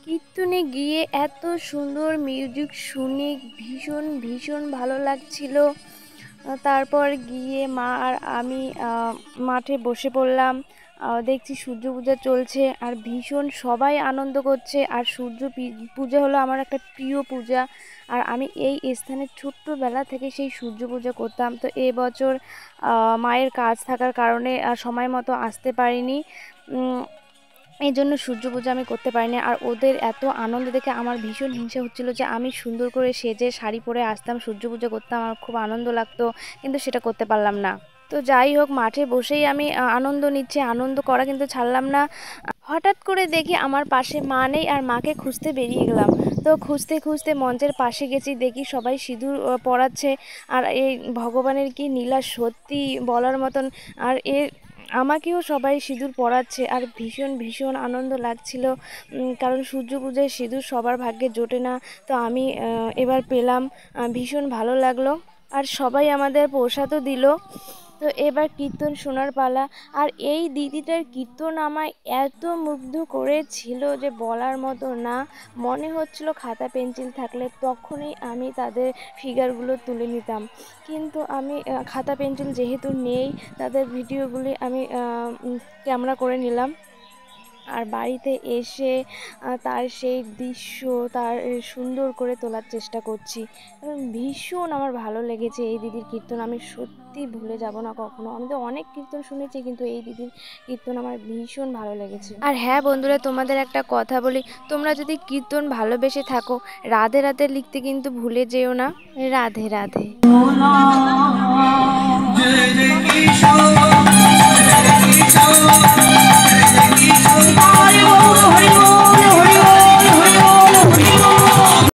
কীর্তনে গিয়ে এত সুন্দর মিউজিক শুনে ভীষণ ভীষণ ভালো লাগছিল। তারপর গিয়ে মা আর আমি মাঠে বসে পড়লাম। দেখছি সূর্য পূজা চলছে আর ভীষণ সবাই আনন্দ করছে। আর সূর্য পূজা হলো আমার একটা প্রিয় পূজা। আর আমি এই স্থানে ছোট্টবেলা থেকে সেই সূর্য পূজা করতাম। তো এবছর মায়ের কাজ থাকার কারণে সময় মতো আসতে পারিনি। এই জন্য সূর্য পূজা আমি করতে পারিনি। আর ওদের এত আনন্দ দেখে আমার ভীষণ হিংসা হচ্ছিলো যে আমি সুন্দর করে সেজে শাড়ি পরে আসতাম, সূর্য পূজা করতাম, আমার খুব আনন্দ লাগতো, কিন্তু সেটা করতে পারলাম না। তো যাই হোক, মাঠে বসেই আমি আনন্দ নিচ্ছি, আনন্দ করা কিন্তু ছাড়লাম না। হঠাৎ করে দেখি আমার পাশে মা নেই, আর মাকে খুঁজতে বেরিয়ে গেলাম। তো খুঁজতে খুঁজতে মঞ্চের পাশে গেছি, দেখি সবাই সিঁদুর পরাচ্ছে। আর এই ভগবানের কি নীলা, সত্যি বলার মতন। আর আমাকেও সবাই সিঁদুর পরাচ্ছে আর ভীষণ ভীষণ আনন্দ লাগছিল। কারণ সূর্য পূজায় সিঁদুর সবার ভাগ্যে জোটে না। তো আমি এবার পেলাম, ভীষণ ভালো লাগলো। আর সবাই আমাদের প্রসাদও দিল। তো এবার কীর্তন শোনার পালা। আর এই দিদিটার কীর্তন আমায় এত মুগ্ধ করেছিল যে বলার মতো না। মনে হচ্ছিল খাতা পেন্সিল থাকলে তখনই আমি তাদের ফিগারগুলো তুলে নিতাম। কিন্তু আমি খাতা পেন্সিল যেহেতু নেই, তাদের ভিডিওগুলি আমি ক্যামেরা করে নিলাম। আর বাড়িতে এসে তার সেই দৃশ্য তার সুন্দর করে তোলার চেষ্টা করছি। কারণ ভীষণ আমার ভালো লেগেছে এই দিদির কীর্তন, আমি সত্যি ভুলে যাব না কখনো। আমি তো অনেক কীর্তন শুনেছি, কিন্তু এই দিদির কীর্তন আমার ভীষণ ভালো লেগেছে। আর হ্যাঁ বন্ধুরা, তোমাদের একটা কথা বলি, তোমরা যদি কীর্তন ভালোবেসে থাকো, রাধে রাধে লিখতে কিন্তু ভুলে যেও না। রাধে রাধে। জয় জয় কিশোর, জয় কিশোর।